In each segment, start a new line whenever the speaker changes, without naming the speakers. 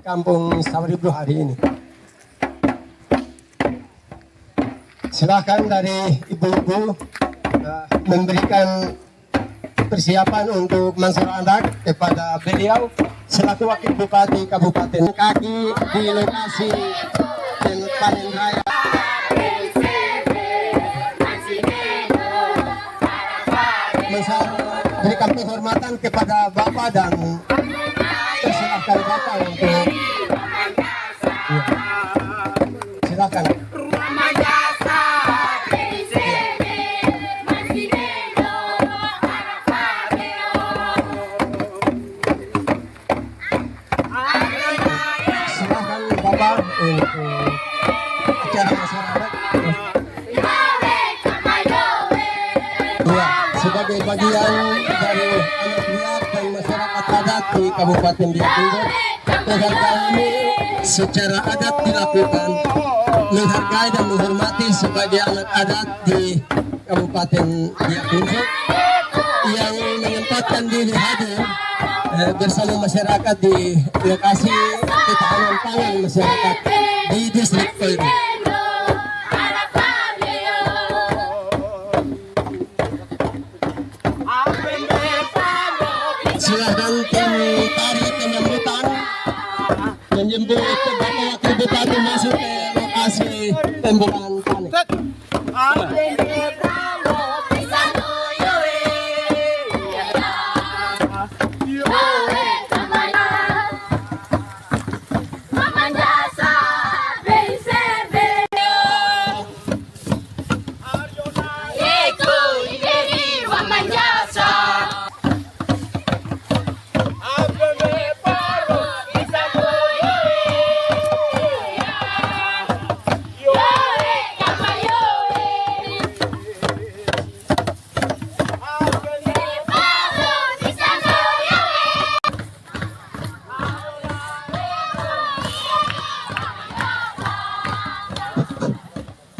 Kampung Sawaribru hari ini. Silakan dari ibu-ibu memberikan persiapan untuk masyarakat kepada beliau selaku Wakil Bupati Kabupaten Kaki di lokasi panen raya. Berikan penghormatan kepada Bapak dan persilahkan Bapak untuk silakan. Silakan Bapak untuk acara masyarakat. Ya, sebagai bagian dari anak buah dan masyarakat adat di Kabupaten Biak Numfor, penghargaan ini secara adat dilakukan menghargai dan menghormati sebagai anak adat di Kabupaten Biak Numfor yang menyempatkan diri hadir bersama masyarakat di lokasi ketahanan pangan masyarakat di distrik Koiru. Silahkan tim tari penyambutan menjemput Bapak Wakil Bupati masuk ke lokasi tembukan panen.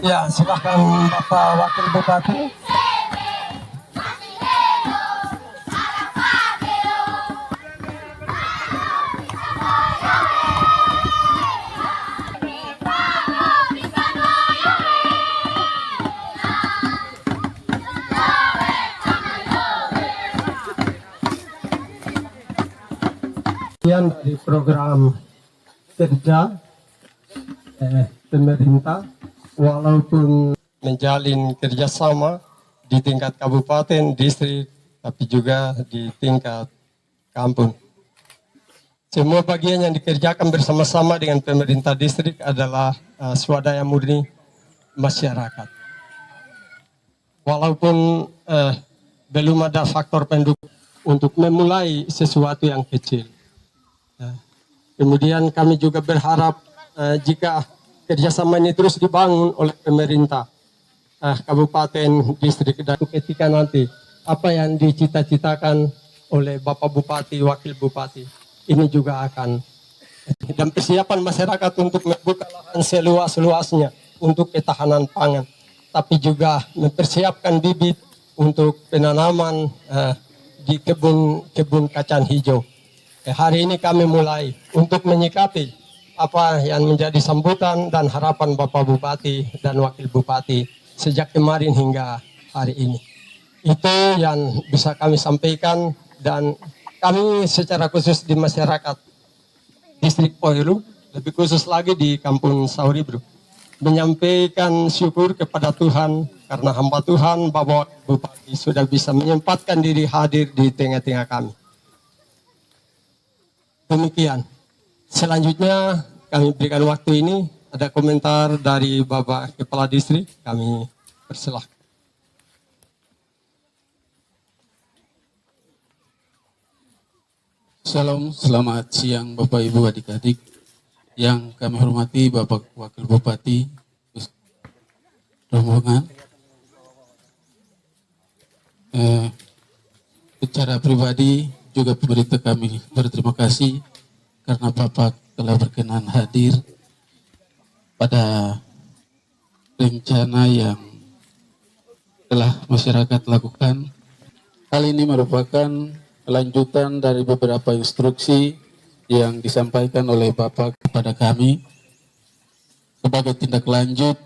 Ya, silahkan Bapak Wakil Bupati. Dari program kerja pemerintah, walaupun menjalin kerjasama di tingkat kabupaten, distrik, tapi juga di tingkat kampung. Semua bagian yang dikerjakan bersama-sama dengan pemerintah distrik adalah swadaya murni masyarakat. Walaupun belum ada faktor pendukung untuk memulai sesuatu yang kecil. Kemudian kami juga berharap jika kerjasama ini terus dibangun oleh pemerintah, kabupaten, distrik, dan ketika nanti apa yang dicita-citakan oleh Bapak Bupati, Wakil Bupati, ini juga akan, dan persiapan masyarakat untuk membuka lahan seluas-luasnya untuk ketahanan pangan, tapi juga mempersiapkan bibit untuk penanaman di kebun kacang hijau. Hari ini kami mulai untuk menyikapi apa yang menjadi sambutan dan harapan Bapak Bupati dan Wakil Bupati sejak kemarin hingga hari ini. Itu yang bisa kami sampaikan, dan kami secara khusus di masyarakat distrik Koiru, lebih khusus lagi di Kampung Sawaribru, menyampaikan syukur kepada Tuhan karena hamba Tuhan Bapak Bupati sudah bisa menyempatkan diri hadir di tengah-tengah kami. Demikian. Selanjutnya kami berikan waktu ini, ada komentar dari Bapak Kepala Distrik, kami persilahkan.
Salam, selamat siang Bapak Ibu adik-adik yang kami hormati, Bapak Wakil Bupati rombongan. Secara pribadi juga pemerintah kami berterima kasih karena Bapak telah berkenan hadir pada rencana yang telah masyarakat lakukan. Hal ini merupakan lanjutan dari beberapa instruksi yang disampaikan oleh Bapak kepada kami sebagai tindak lanjut.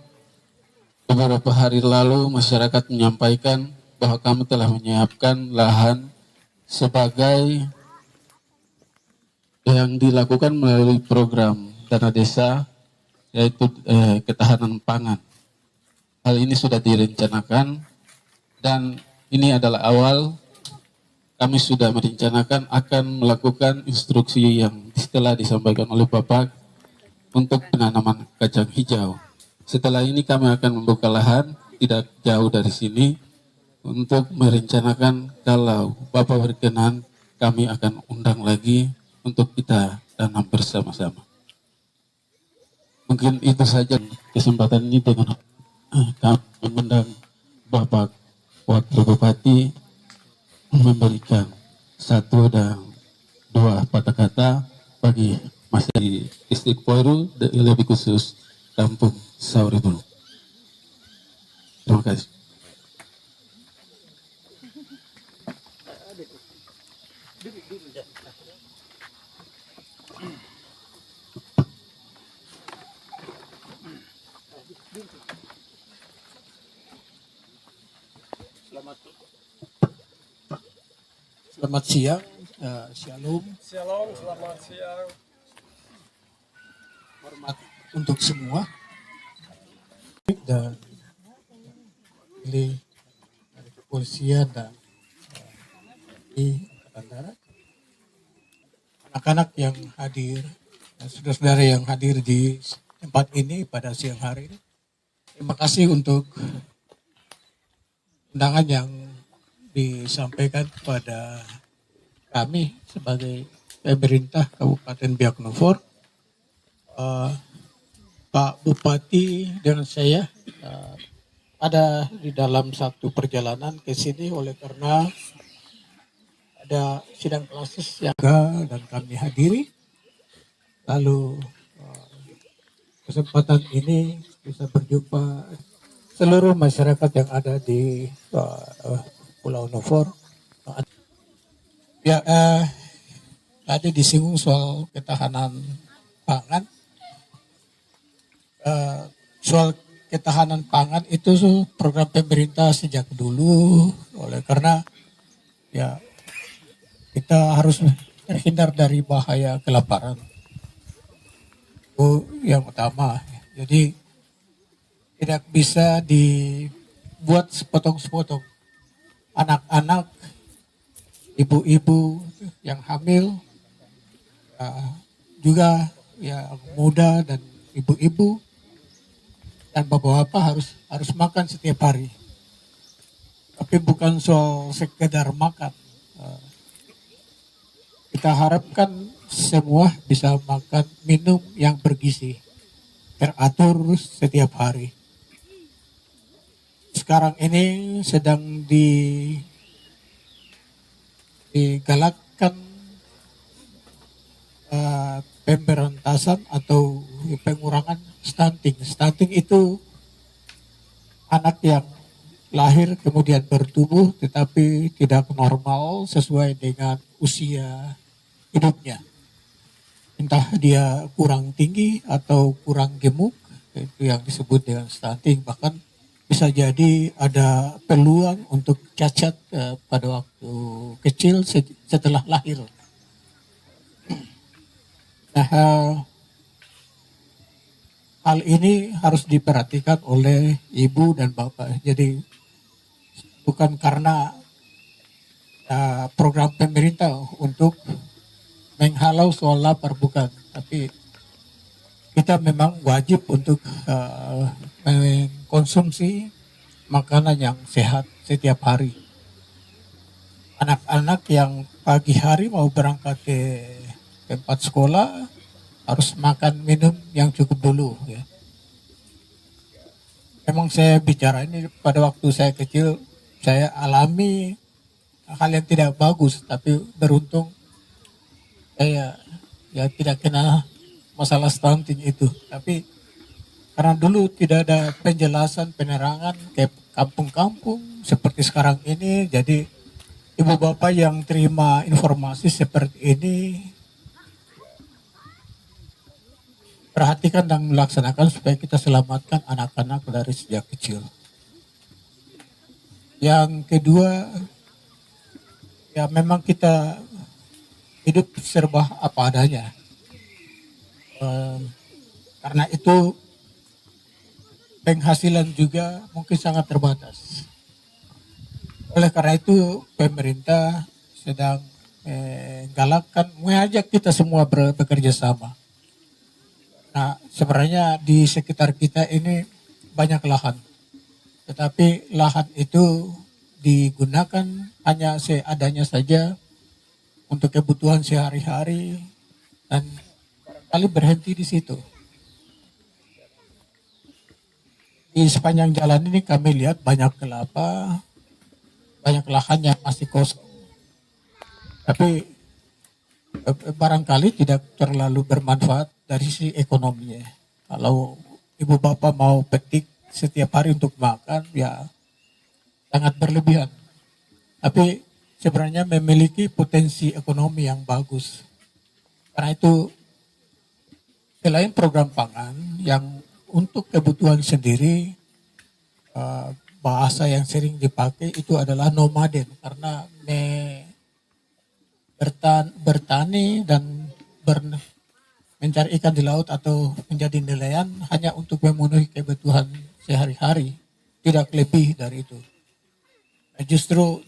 Beberapa hari lalu masyarakat menyampaikan bahwa kami telah menyiapkan lahan sebagai yang dilakukan melalui program dana desa, yaitu ketahanan pangan. Hal ini sudah direncanakan dan ini adalah awal. Kami sudah merencanakan akan melakukan instruksi yang setelah disampaikan oleh Bapak untuk penanaman kacang hijau. Setelah ini kami akan membuka lahan tidak jauh dari sini untuk merencanakan kalau Bapak berkenan kami akan undang lagi untuk kita tanam bersama-sama. Mungkin itu saja kesempatan ini dengan kami mengundang Bapak Wakil Bupati memberikan satu dan dua patah kata bagi masyarakat distrik Poiru, lebih khusus Kampung Sauribulu. Terima kasih.
Selamat siang, Shalom,
Shalom, selamat siang.
hormat untuk semua dan dari kepolisian dan di Angkatan Darat, anak-anak yang hadir, dan saudara-saudara yang hadir di tempat ini pada siang hari ini. Terima kasih untuk undangan yang disampaikan kepada kami sebagai pemerintah Kabupaten Biak Numfor. Pak Bupati dan saya ada di dalam satu perjalanan ke sini oleh karena ada sidang klasis yang dan kami hadiri. Lalu kesempatan ini bisa berjumpa seluruh masyarakat yang ada di Pulau Numfor. Ya, tadi disinggung soal ketahanan pangan. Soal ketahanan pangan itu program pemerintah sejak dulu, oleh karena ya kita harus terhindar dari bahaya kelaparan. Itu yang utama. Jadi tidak bisa dibuat sepotong-sepotong. Anak-anak, ibu-ibu yang hamil, juga yang muda dan ibu-ibu dan bapak-bapak harus makan setiap hari. Tapi bukan soal sekedar makan. Kita harapkan semua bisa makan minum yang bergizi, teratur setiap hari. Sekarang ini sedang digalakkan pemberantasan atau pengurangan stunting. Stunting itu anak yang lahir kemudian bertumbuh tetapi tidak normal sesuai dengan usia hidupnya. Entah dia kurang tinggi atau kurang gemuk, itu yang disebut dengan stunting. Bahkan bisa jadi ada peluang untuk cacat pada waktu kecil setelah lahir. Nah, hal ini harus diperhatikan oleh ibu dan bapak. Jadi bukan karena program pemerintah untuk menghalau soal lapar, bukan. Tapi kita memang wajib untuk mengkonsumsi makanan yang sehat setiap hari. Anak-anak yang pagi hari mau berangkat ke tempat sekolah harus makan minum yang cukup dulu, ya. Memang saya bicara ini pada waktu saya kecil, saya alami hal yang tidak bagus, tapi beruntung saya ya tidak kena masalah stunting itu. Tapi karena dulu tidak ada penjelasan, penerangan ke kampung-kampung seperti sekarang ini, jadi ibu bapak yang terima informasi seperti ini perhatikan dan melaksanakan supaya kita selamatkan anak-anak dari sejak kecil. Yang kedua, ya memang kita hidup serba apa adanya. Karena itu penghasilan juga mungkin sangat terbatas. Oleh karena itu pemerintah sedang mengajak kita semua bekerja sama. Nah, sebenarnya di sekitar kita ini banyak lahan. Tetapi lahan itu digunakan hanya seadanya saja untuk kebutuhan sehari-hari dan kali berhenti di situ. Di sepanjang jalan ini kami lihat banyak kelapa, banyak lahan yang masih kosong. Tapi barangkali tidak terlalu bermanfaat dari sisi ekonominya. Kalau ibu bapak mau petik setiap hari untuk makan, ya sangat berlebihan. Tapi sebenarnya memiliki potensi ekonomi yang bagus. Karena itu selain program pangan yang untuk kebutuhan sendiri, bahasa yang sering dipakai itu adalah nomaden, karena bertani dan mencari ikan di laut atau menjadi nelayan hanya untuk memenuhi kebutuhan sehari-hari, tidak lebih dari itu. Nah, justru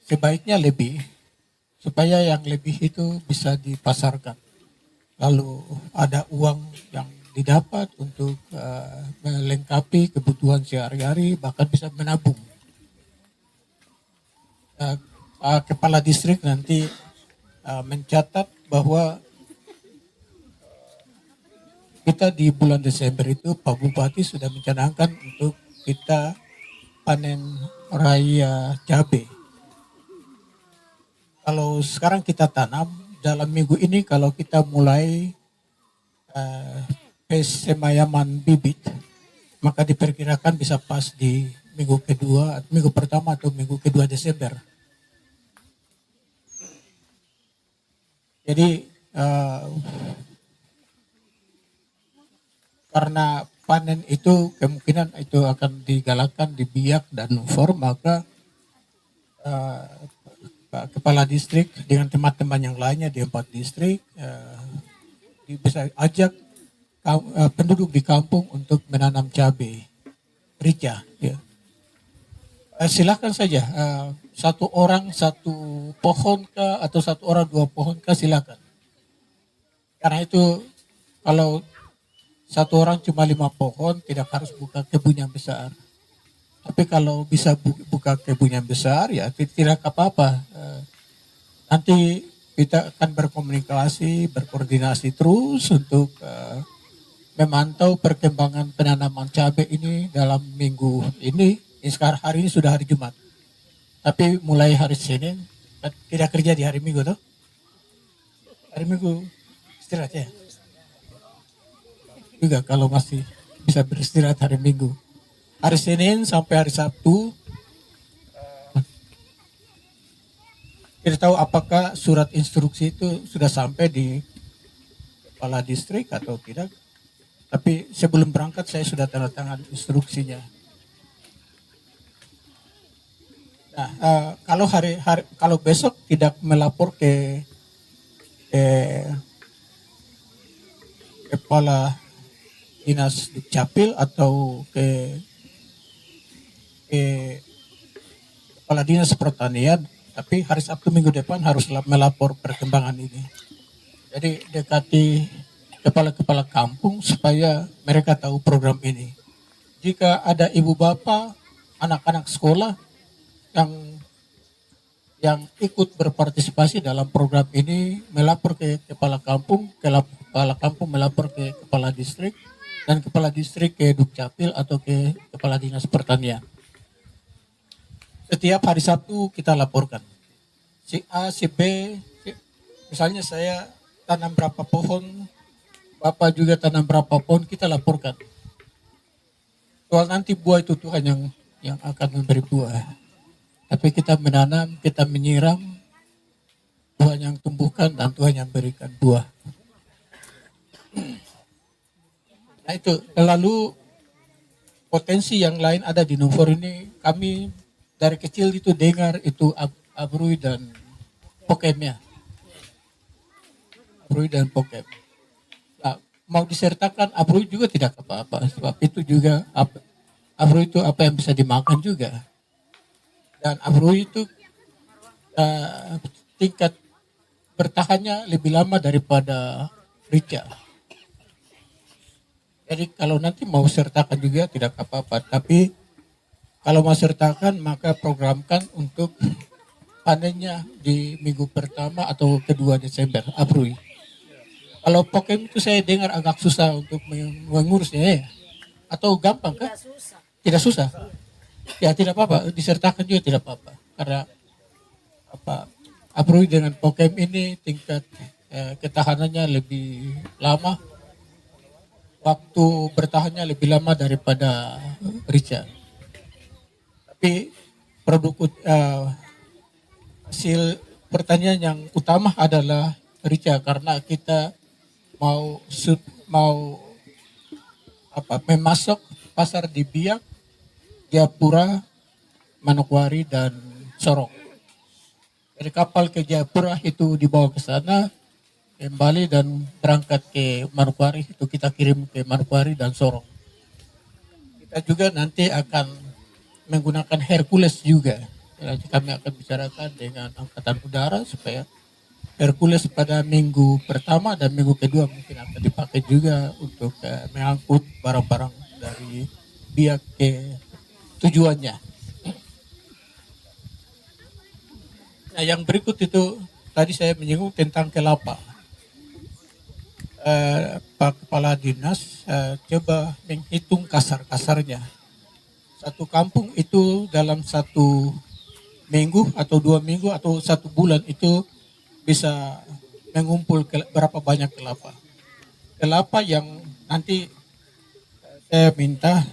sebaiknya lebih, supaya yang lebih itu bisa dipasarkan. Lalu ada uang yang didapat untuk melengkapi kebutuhan sehari-hari, bahkan bisa menabung. Kepala distrik nanti mencatat bahwa kita di bulan Desember itu Pak Bupati sudah mencanangkan untuk kita panen raya cabai. Kalau sekarang kita tanam, dalam minggu ini kalau kita mulai semayaman bibit, maka diperkirakan bisa pas di minggu pertama atau minggu kedua Desember. Jadi karena panen itu kemungkinan itu akan digalakkan di Biak dan Nufor, maka kepala distrik dengan teman-teman yang lainnya di 4 distrik bisa ajak penduduk di kampung untuk menanam cabai rica. Ya. Silakan saja, satu orang satu pohon kah, atau satu orang 2 pohon kah, silakan. Karena itu kalau satu orang cuma 5 pohon, tidak harus buka kebun yang besar. Tapi kalau bisa buka kebun yang besar, ya tidak apa-apa. Nanti kita akan berkoordinasi terus untuk memantau perkembangan penanaman cabai ini dalam minggu ini. Sekarang hari ini sudah hari Jumat. Tapi mulai hari Senin, tidak kerja di hari Minggu, toh? Hari Minggu istirahat ya? Juga kalau masih bisa beristirahat hari Minggu. Hari Senin sampai hari Sabtu, kita tahu apakah surat instruksi itu sudah sampai di kepala distrik atau tidak. Tapi sebelum berangkat saya sudah tanda tangan instruksinya. Nah, kalau besok tidak melapor ke kepala dinas Dukcapil atau ke kepala dinas pertanian, tapi hari Sabtu minggu depan harus melapor perkembangan ini. Jadi dekati kepala-kepala kampung supaya mereka tahu program ini. Jika ada ibu bapak, anak-anak sekolah yang ikut berpartisipasi dalam program ini, melapor ke kepala kampung melapor ke kepala distrik, dan kepala distrik ke Dukcapil atau ke kepala dinas pertanian. Setiap hari Sabtu kita laporkan. Si A, si B, misalnya saya tanam berapa pohon, Bapak juga tanam berapa pohon, kita laporkan. Soal nanti buah itu Tuhan yang akan memberi buah. Tapi kita menanam, kita menyiram, Tuhan yang tumbuhkan dan Tuhan yang berikan buah. Nah itu, lalu potensi yang lain ada di Nufor ini, kami dari kecil itu dengar itu Abrui dan Pokemnya. Abrui dan Pokem. Nah, mau disertakan Abrui juga tidak apa-apa, sebab itu juga Abrui itu apa yang bisa dimakan juga. Dan Abrui itu tingkat bertahannya lebih lama daripada rica. Jadi kalau nanti mau sertakan juga tidak apa-apa, tapi kalau mau sertakan maka programkan untuk panennya di minggu pertama atau kedua Desember, Abrui. Kalau Pokem itu saya dengar agak susah untuk mengurusnya ya. Atau gampang kan? Tidak susah. Ya tidak apa-apa, disertakan juga tidak apa-apa. Karena Abrui dengan Pokem ini tingkat ketahanannya lebih lama, waktu bertahannya lebih lama daripada rica. Tapi produk hasil pertanian yang utama adalah rica, karena kita mau memasok pasar di Biak, Jayapura, Manokwari dan Sorong. Dari kapal ke Jayapura itu dibawa ke sana, kembali dan berangkat ke Manokwari, itu kita kirim ke Manokwari dan Sorong. Kita juga nanti akan menggunakan Hercules juga. Jadi kami akan bicarakan dengan Angkatan Udara supaya Hercules pada minggu pertama dan minggu kedua mungkin akan dipakai juga untuk mengangkut barang-barang dari Biak ke tujuannya. Nah, yang berikut itu tadi saya menyinggung tentang kelapa. Pak Kepala Dinas coba menghitung kasar-kasarnya. Satu kampung itu dalam 1 minggu atau 2 minggu atau 1 bulan itu bisa mengumpul berapa banyak kelapa. Kelapa yang nanti saya minta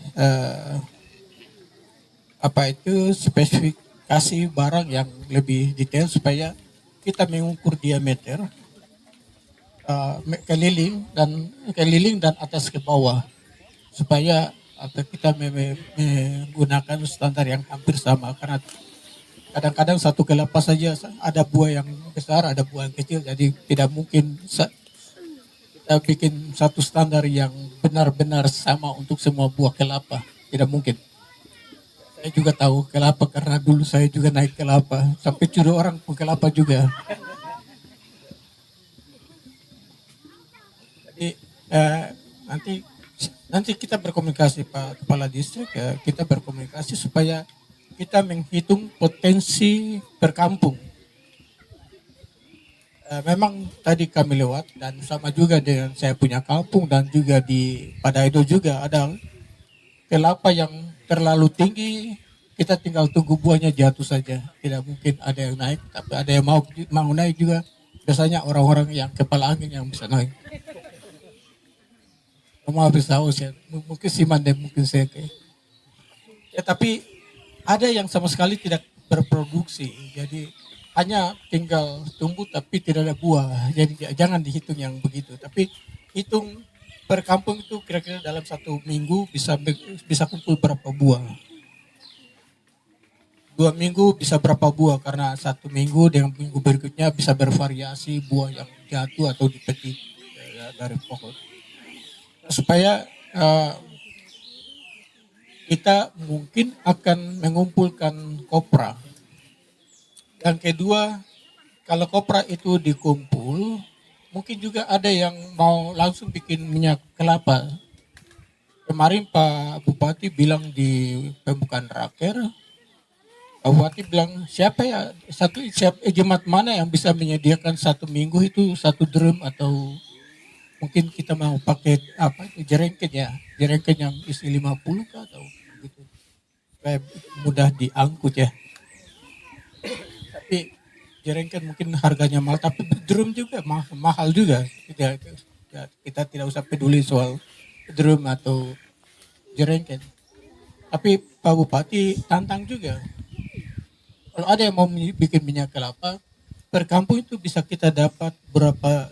spesifikasi barang yang lebih detail supaya kita mengukur diameter keliling dan atas ke bawah supaya kita menggunakan standar yang hampir sama, karena kadang-kadang satu kelapa saja ada buah yang besar, ada buah yang kecil, jadi tidak mungkin kita bikin satu standar yang benar-benar sama untuk semua buah kelapa, tidak mungkin. Saya juga tahu kelapa karena dulu saya juga naik kelapa, sampai curi orang pun kelapa juga. Jadi nanti kita berkomunikasi Pak Kepala Distrik, kita berkomunikasi supaya kita menghitung potensi per kampung. Memang tadi kami lewat dan sama juga dengan saya punya kampung dan juga di Padaido juga ada kelapa yang terlalu tinggi, kita tinggal tunggu buahnya jatuh saja. Tidak mungkin ada yang naik, tapi ada yang mau naik juga. Biasanya orang-orang yang kepala angin yang bisa naik. Kamu habis tahu sih, mungkin si Mandem, mungkin saya kayak. Ya tapi ada yang sama sekali tidak berproduksi, jadi hanya tinggal tumbuh tapi tidak ada buah. Jadi jangan dihitung yang begitu, tapi hitung per kampung itu kira-kira dalam 1 minggu bisa kumpul berapa buah. 2 minggu bisa berapa buah, karena 1 minggu dengan minggu berikutnya bisa bervariasi buah yang jatuh atau dipetik dari pohon. Supaya kita mungkin akan mengumpulkan kopra. Yang kedua, kalau kopra itu dikumpul, mungkin juga ada yang mau langsung bikin minyak kelapa. Kemarin Pak Bupati bilang di pembukaan raker, Pak Bupati bilang siapa jemaat mana yang bisa menyediakan 1 minggu itu 1 drum, atau mungkin kita mau pakai jerengken yang isi 50 kah atau gitu, supaya mudah diangkut ya. Tapi jerengken mungkin harganya mahal, tapi drum juga mahal juga. Kita tidak usah peduli soal drum atau jerengken. Tapi Pak Bupati tantang juga. Kalau ada yang mau bikin minyak kelapa, per kampung itu bisa kita dapat berapa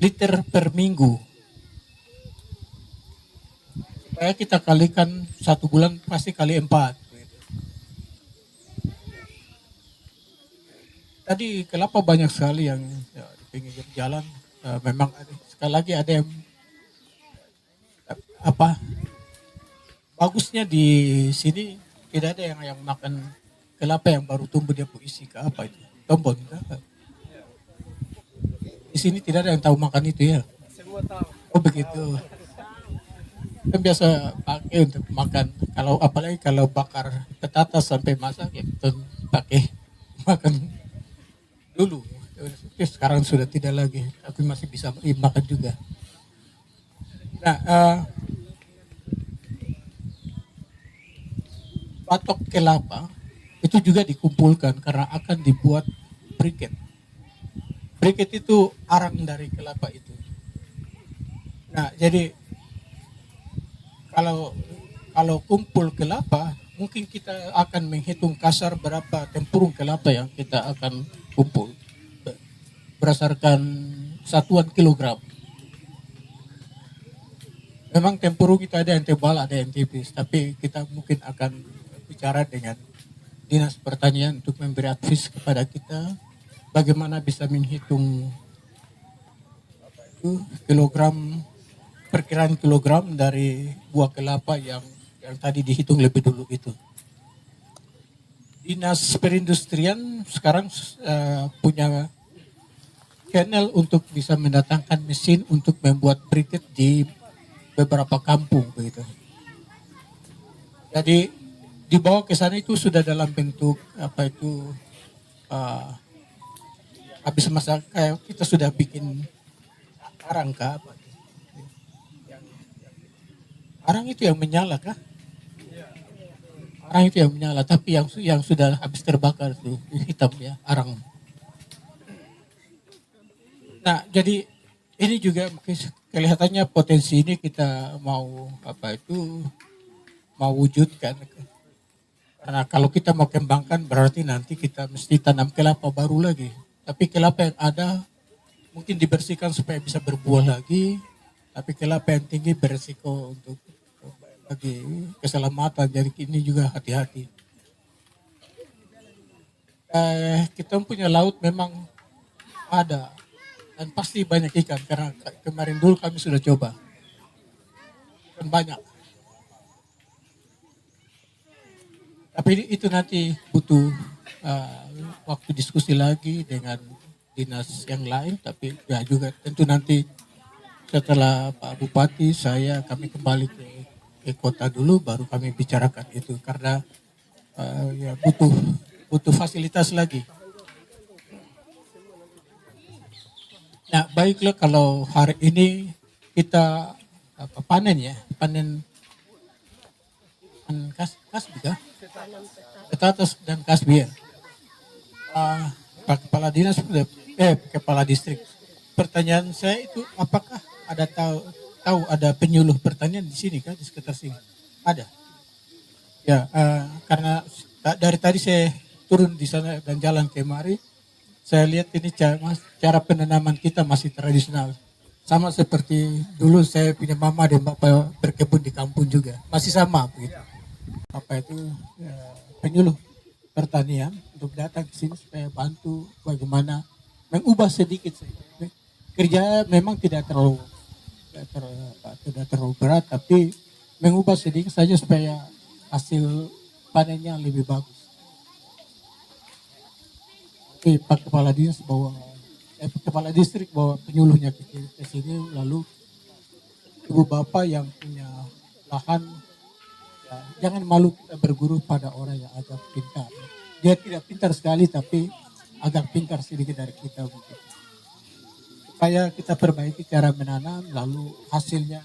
liter per minggu. Kayak kita kalikan 1 bulan pasti kali 4. Gitu. Tadi kelapa banyak sekali yang ya, di pinggir jalan. Memang sekali lagi ada yang apa bagusnya di sini tidak ada yang makan kelapa yang baru tumbuh dia isi ke apa itu tombon kah? Di sini tidak ada yang tahu makan itu ya. Oh begitu. Kan biasa pakai untuk makan. Kalau apalagi kalau bakar petatas sampai masak ya kita pakai makan dulu. Tapi sekarang sudah tidak lagi. Tapi masih bisa makan juga. Nah, batok kelapa itu juga dikumpulkan karena akan dibuat briket. Briket itu arang dari kelapa itu. Nah, jadi kalau kumpul kelapa, mungkin kita akan menghitung kasar berapa tempurung kelapa yang kita akan kumpul berdasarkan satuan kilogram. Memang tempurung itu ada yang tebal, ada yang tipis, tapi kita mungkin akan bicara dengan Dinas Pertanian untuk memberi advice kepada kita bagaimana bisa menghitung kilogram, perkiraan kilogram dari buah kelapa yang tadi dihitung lebih dulu itu. Dinas Perindustrian sekarang punya channel untuk bisa mendatangkan mesin untuk membuat briket di beberapa kampung begitu. Jadi dibawa ke sana itu sudah dalam bentuk apa itu habis masa kayak kita sudah bikin arang kah apa? Arang itu yang menyala kah? Arang itu yang menyala, tapi yang sudah habis terbakar itu hitam ya arang. Nah jadi ini juga kelihatannya potensi ini kita mau apa itu mau wujudkan. Karena kalau kita mau kembangkan berarti nanti kita mesti tanam kelapa baru lagi. Tapi kelapa yang ada mungkin dibersihkan supaya bisa berbuah lagi. Tapi kelapa yang tinggi beresiko untuk bagi keselamatan. Jadi ini juga hati-hati. Kita punya laut memang ada. Dan pasti banyak ikan. Karena kemarin dulu kami sudah coba. Ikan banyak. Tapi itu nanti butuh waktu diskusi lagi dengan dinas yang lain. Tapi ya juga tentu nanti setelah Pak Bupati kami kembali ke kota dulu baru kami bicarakan itu karena ya butuh fasilitas lagi. Nah baiklah kalau hari ini kita panen kasbi kah? Petatas dan kasbi ya. Pak Kepala Dinas Kepala Distrik. Pertanyaan saya itu apakah ada tahu ada penyuluh pertanian di sini kan di sekitar sini? Ada. Ya karena dari tadi saya turun di sana dan jalan kemari, saya lihat ini cara penanaman kita masih tradisional. Sama seperti dulu saya punya mama dan bapak berkebun di kampung juga. Masih sama begitu. Apa itu penyuluh pertanian untuk datang ke sini supaya bantu bagaimana mengubah sedikit saja. Kerja memang tidak terlalu berat, tapi mengubah sedikit saja supaya hasil panennya lebih bagus. Oke, Pak Kepala Dinas Kepala Distrik bawa penyuluhnya ke sini, lalu ibu bapak yang punya lahan jangan malu kita berguru pada orang yang agak pintar. Dia tidak pintar sekali tapi agak pintar sedikit dari kita mungkin. Supaya kita perbaiki cara menanam lalu hasilnya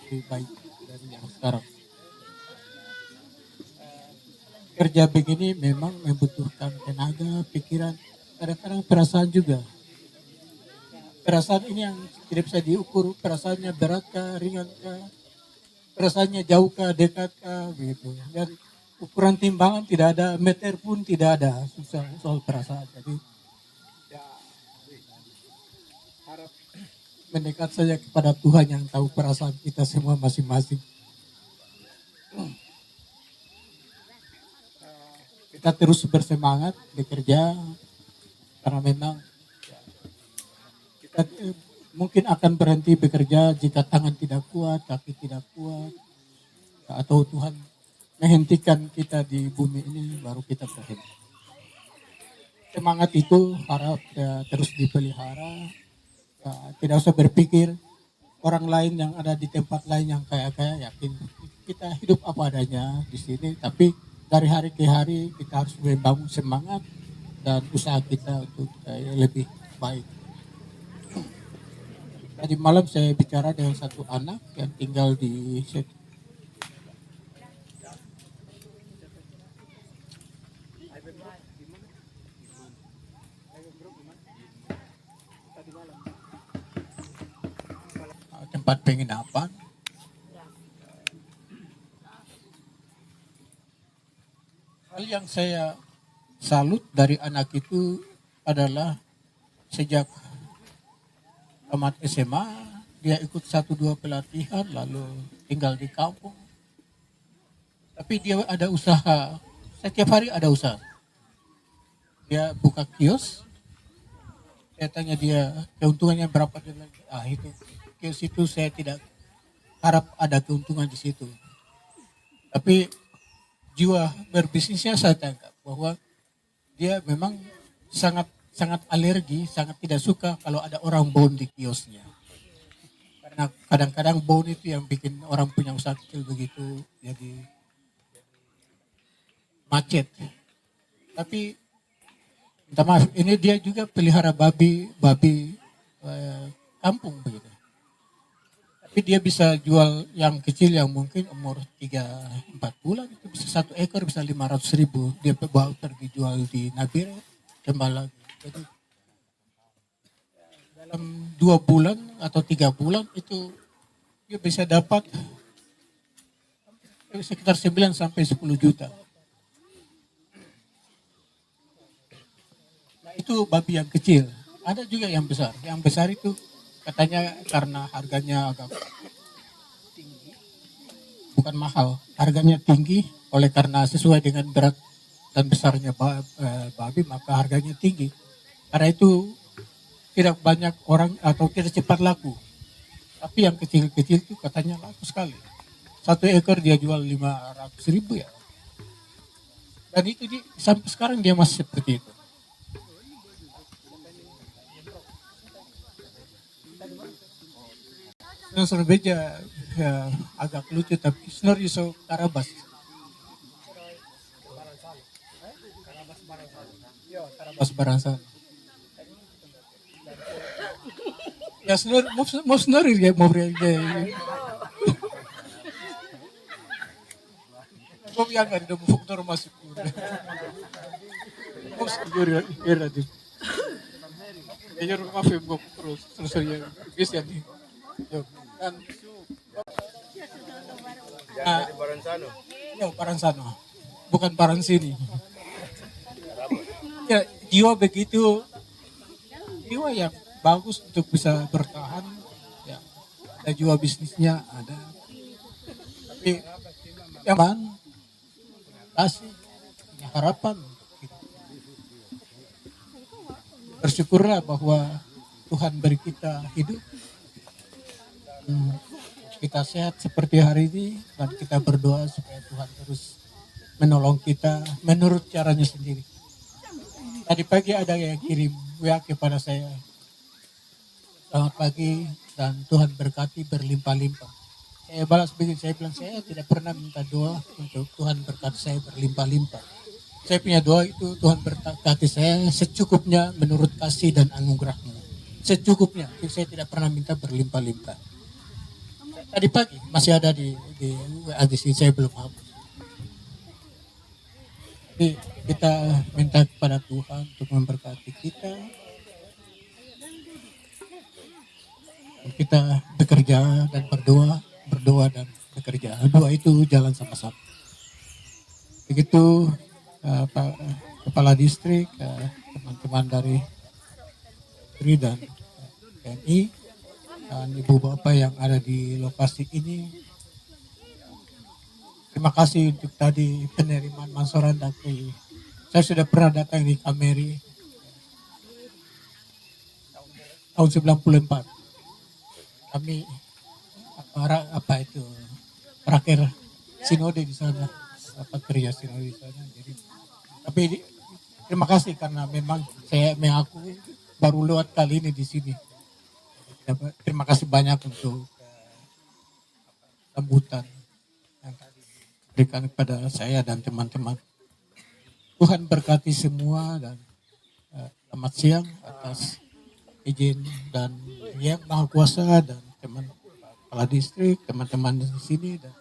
lebih baik dari yang sekarang. Kerja begini memang membutuhkan tenaga, pikiran, kadang-kadang perasaan juga. Perasaan ini yang tidak bisa diukur, perasaannya berat kah, ringan kah, perasaannya jauh kah, dekat kah, gitu. Dan ukuran timbangan tidak ada, meter pun tidak ada, susah soal perasaan. Jadi ya, harap mendekat saja kepada Tuhan yang tahu perasaan kita semua masing-masing. Kita terus bersemangat bekerja karena memang kita mungkin akan berhenti bekerja jika tangan tidak kuat, kaki tidak kuat, atau Tuhan menghentikan kita di bumi ini baru kita berhenti. Semangat itu harap terus dipelihara. Tidak usah berpikir orang lain yang ada di tempat lain yang kaya-kaya, yakin kita hidup apa adanya di sini, tapi dari hari ke hari kita harus membangun semangat dan usaha kita untuk lebih baik. Tadi malam saya bicara dengan satu anak yang tinggal di tempat penginapan. Hal yang saya salut dari anak itu adalah sejak tamat SMA dia ikut 1-2 pelatihan lalu tinggal di kampung. Tapi dia ada usaha, setiap hari ada usaha. Dia buka kios. Saya tanya dia keuntungannya berapa, dia bilang, itu kios itu saya tidak harap ada keuntungan di situ. Tapi jiwa berbisnisnya saya tangkap bahwa dia memang sangat alergi, sangat tidak suka kalau ada orang bond di kiosnya. Karena kadang-kadang bond itu yang bikin orang punya usaha kecil begitu jadi macet. Tapi minta maaf, ini dia juga pelihara babi kampung begitu. Tapi dia bisa jual yang kecil yang mungkin umur 3-4 bulan itu bisa 1 ekor bisa 500.000. Dia bawa pergi jual di Nabire kembali lagi. Jadi dalam 2 bulan atau 3 bulan itu dia bisa dapat sekitar 9-10 juta. Nah itu babi yang kecil. Ada juga yang besar. Yang besar itu katanya karena harganya agak tinggi, bukan mahal, harganya tinggi oleh karena sesuai dengan berat dan besarnya babi maka harganya tinggi. Karena itu tidak banyak orang atau tidak cepat laku. Tapi yang kecil-kecil itu katanya laku sekali. 1 ekor dia jual 500.000 ya. Dan itu sampai sekarang dia masih seperti itu. Snor beja ya, agak lucu tapi snor iso karabas. Karabas Baransan. Ya snor mau snor ya mau ya. Kau yang ada mau faktor masuk. Mau snor ya di. Ya rumah film gue terus ya bisa di. Dan Paransano, bukan Paransini. Ya, jiwa begitu, jiwa yang bagus untuk bisa bertahan. Ya, ada jiwa bisnisnya ada. Tapi yang kasih punya harapan. Bersyukurlah bahwa Tuhan beri kita hidup. Kita sehat seperti hari ini dan kita berdoa supaya Tuhan terus menolong kita menurut caranya sendiri. Tadi pagi ada yang kirim WA kepada saya. Selamat pagi dan Tuhan berkati berlimpah-limpah. Saya balas begini, saya bilang saya tidak pernah minta doa untuk Tuhan berkati saya berlimpah-limpah. Saya punya doa itu Tuhan berkati saya secukupnya menurut kasih dan anugerah-Mu. Secukupnya, saya tidak pernah minta berlimpah-limpah. Tadi pagi masih ada di WA di sini, saya belum hapus. Jadi kita minta kepada Tuhan untuk memberkati kita. Kita bekerja dan berdoa dan bekerja. Doa itu jalan sama-sama. Begitu Pak Kepala Distrik, teman-teman dari BRI dan TNI, dan ibu bapak yang ada di lokasi ini. Terima kasih untuk tadi penerimaan Mansoran dari saya sudah pernah datang di Kameri tahun 94. Kami apa itu terakhir sinode di sana, rapat kerja sinode di sana. Jadi, tapi terima kasih karena memang saya mengaku baru lewat kali ini di sini. Terima kasih banyak untuk sambutan yang tadi diberikan kepada saya dan teman-teman. Tuhan berkati semua dan selamat siang atas izin dan yang Maha Kuasa dan teman kepala distrik, teman-teman di sini dan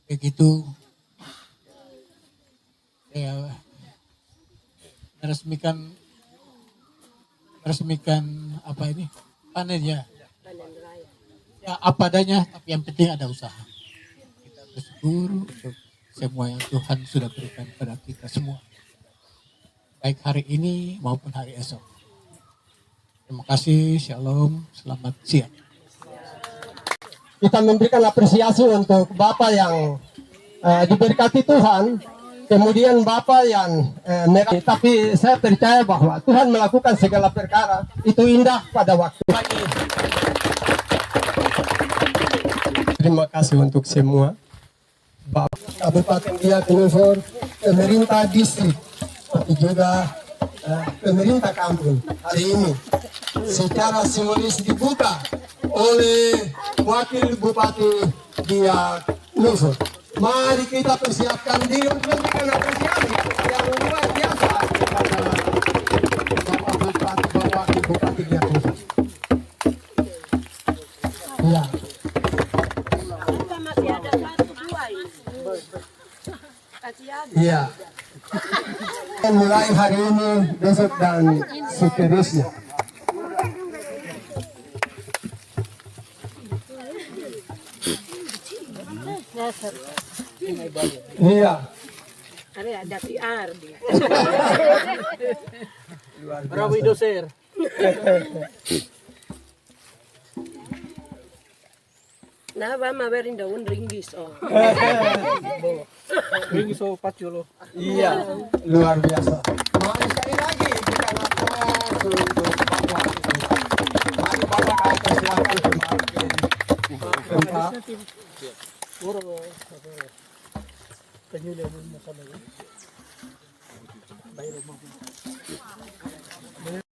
begitu saya meresmikan apa ini panen ya apa adanya, tapi yang penting ada usaha. Kita bersyukur untuk semua yang Tuhan sudah berikan kepada kita semua, baik hari ini maupun hari esok. Terima kasih, shalom, selamat siang.
Kita memberikan apresiasi untuk Bapak yang diberkati Tuhan, kemudian Bapak yang tapi saya percaya bahwa Tuhan melakukan segala perkara itu indah pada waktu. Terima kasih untuk semua Bapak Kabupaten Biak Numfor, pemerintah distrik, tapi juga pemerintah kampung hari ini secara simbolis dibuka oleh Wakil Bupati Biak Numfor. Mari kita persiapkan diri untuk memberikan apresiasi yang luar biasa kepada Bapak Bupati, Wakil Bupati Biak Numfor. Ya.
Masih ada 1, 2 ini. Kasih aja.
Iya. Mulai hari ini, besok dan seterusnya. Iya.
Ada PR dia.
Bravo doser.
Nah, vamos a ver in un ringgis. Oh.
Ringgis so paculo.
Iya, luar biasa. Mari sekali lagi kita lakukan untuk Bapak. Mari Bapak apresiasi tempat.